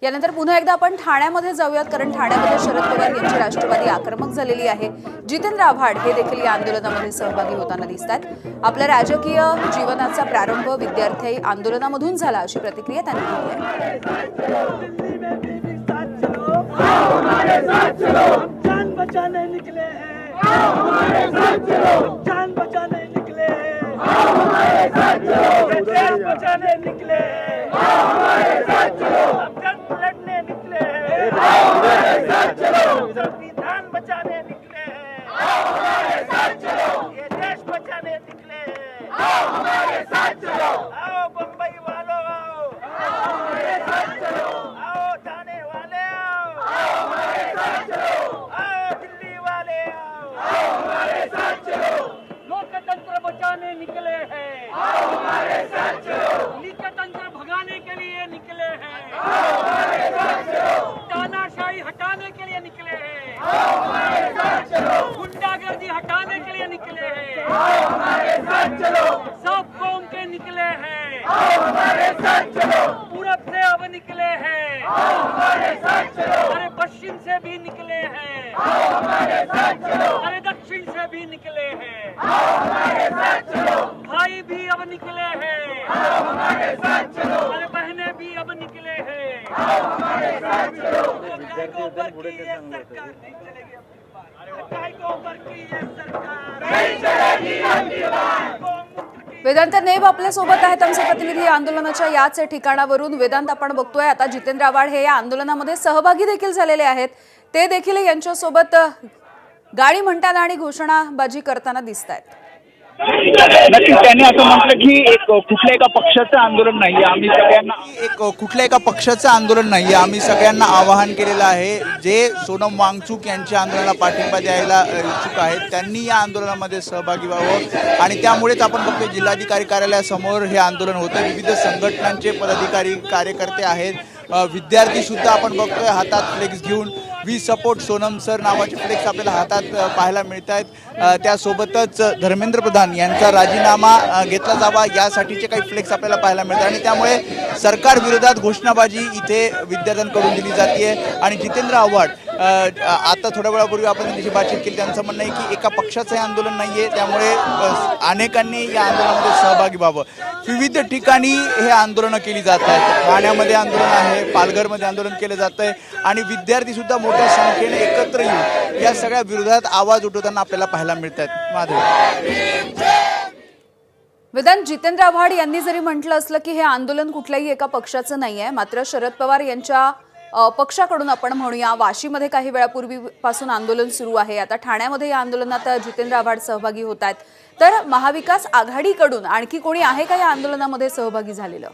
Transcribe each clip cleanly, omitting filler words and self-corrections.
यानंतर पुन्हा एकदा आपण ठाण्यामध्ये जाऊयात, कारण ठाण्यामध्ये शरद पवार यांची राष्ट्रवादी आक्रमक झालेली आहे। जितेंद्र आव्हाड हे देखील या आंदोलनामध्ये सहभागी होताना दिसतात। आपल्या राजकीय जीवनाचा प्रारंभ विद्यार्थी आंदोलनामधून झाला अशी प्रतिक्रिया त्यांनी दिली संविधान बचाने निकले हमारे साथ चलो, ये देश बचाने निकले हमारे साथ चलो। आओ बम्बई वालों आओ हमारे साथ चलो, आओ ठाणे वाले आओ हमारे साथ चलो, आओ दिल्ली वाले आओ हमारे साथ चलो। लोकतंत्र बचाने निकले हैं हमारे साथ चलो, नीतितंत्र भगाने के लिए निकले हैं हमारे साथ चलो, तानाशाही हटाने के लिए निकले हैं हमारे साथ चलो, गुंडागर्दी हटाने के लिए निकले हैं हमारे साथ चलो, सब कौम के निकले हैं हमारे साथ चलो, पूरब से अब निकले हैं हमारे साथ चलो, अरे पश्चिम से भी निकले हैं हमारे साथ चलो, अरे दक्षिण से भी निकले हैं हमारे साथ चलो, भाई भी अब निकले हैं हमारे साथ चलो, अरे बहनें भी अब निकले हैं हमारे साथ चलो। काय को ऊपर की ये सरकार नहीं चलेगी अपनी बात, काय को ऊपर की ये सरकार नहीं चलेगी अपनी बात। वेदांत नेब आपल्यासोबत आहेत, आमचे प्रतिनिधी आंदोलनाच्या याच ठिकाणावरून। वेदांत, आपण बघतोय आता जितेंद्र आव्हाड हे या आंदोलनामध्ये सहभागी देखील झालेले आहेत, ते देखील यांच्यासोबत गाडी म्हणताना आणि घोषणाबाजी करताना दिसत आहेत। नक्कीच त्यांनी असं म्हटलं की कुठल्या एका पक्षाचं आंदोलन नाहीये, आम्ही सगळ्यांना कुठल्या एका पक्षाचं आंदोलन नाहीये, आम्ही सगळ्यांना आवाहन केलेलं आहे। जे सोनम वांगचूक यांच्या आंदोलनाला पाठिंबा द्यायला इच्छुक आहेत त्यांनी या आंदोलनामध्ये सहभागी व्हावं, आणि त्यामुळेच आपण बघतोय जिल्हाधिकारी कार्यालयासमोर हे आंदोलन होतं। विविध संघटनांचे पदाधिकारी कार्यकर्ते आहेत, विद्यार्थी सुद्धा आपण बघतोय हातात फ्लेक्स घेऊन वी सपोर्ट सोनम सर नावाचे फ्लेक्स आपल्याला हातात पाहायला मिळत आहेत। त्यासोबतच धर्मेंद्र प्रधान यांचा राजीनामा घेतला जावा यासाठीचे काही फ्लेक्स आपल्याला पाहायला मिळतात, आणि त्यामुळे सरकार विरोधात घोषणाबाजी इथे विद्यार्थ्यांकडून दिली जाते। आणि जितेंद्र आव्हाड आता थोड्या वेळापूर्वी आपण त्यांच्याशी बातचीत केली, त्यांचं म्हणणं आहे की एका पक्षाचं हे आंदोलन नाही आहे, त्यामुळे अनेकांनी या आंदोलनामध्ये सहभागी व्हावं। विविध ठिकाणी हे आंदोलनं केली जात आहेत, ठाण्यामध्ये आंदोलन आहे, पालघरमध्ये आंदोलन केलं जातं आहे, आणि विद्यार्थीसुद्धा मोठ्या संख्येने एकत्र येऊन या सगळ्या विरोधात आवाज उठवताना आपल्याला पाहायला मिळत आहेत। माधव, वेदांत, जितेंद्र आव्हाड यांनी जरी म्हटलं असलं की हे आंदोलन कुठल्याही एका पक्षाचं नाही आहे, मात्र शरद पवार यांच्या पक्षाकडून आपण म्हणूया वाशीमध्ये काही वेळापूर्वीपासून आंदोलन सुरू आहे। आता ठाण्यामध्ये या आंदोलनात जितेंद्र आव्हाड सहभागी होत आहेत, तर महाविकास आघाडीकडून आणखी कोणी आहे का या आंदोलनामध्ये सहभागी झालेलं?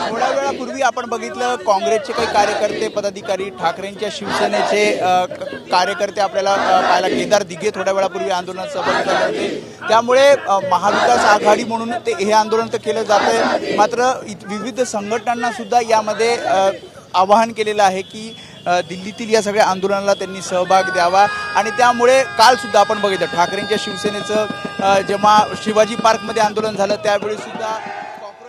थोड्या वेळापूर्वी आपण बघितलं काँग्रेसचे काही कार्यकर्ते पदाधिकारी, ठाकरेंच्या शिवसेनेचे कार्यकर्ते आपल्याला पाहायला, केदार दिघे थोड्या वेळापूर्वी आंदोलनात सहभागी झाले होते। त्यामुळे महाविकास आघाडी म्हणून ते हे आंदोलन तर केलं जातंय, मात्र विविध संघटनांना सुद्धा यामध्ये आवाहन केलेलं आहे की दिल्लीतील या सगळ्या आंदोलनाला त्यांनी सहभाग द्यावा। आणि त्यामुळे काल सुद्धा आपण बघितलं ठाकरेंच्या शिवसेनेचं जेव्हा शिवाजी पार्कमध्ये आंदोलन झालं त्यावेळी सुद्धा